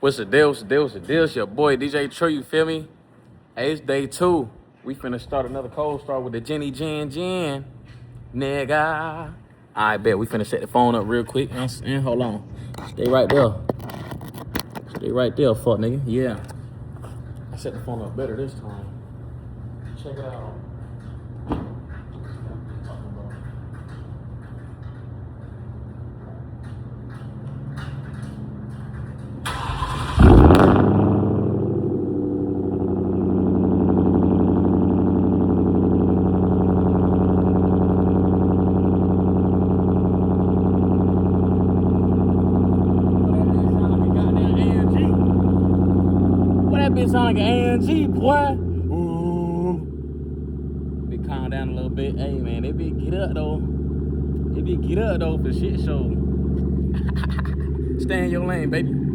What's the deal? What's the deal? What's the deal? It's your boy DJ True, you feel me? Hey, it's day 2. We finna start another cold start with the Jenny Jen. Nigga. I bet we finna set the phone up real quick. And hold on. Stay right there. Stay right there, fuck nigga. Yeah. I set the phone up better this time. Check it out. Bitch sound like an AMG, boy. Ooh. Be calm down a little bit. Hey man, they be get up though. They be get up though for shit show. Stay in your lane, baby.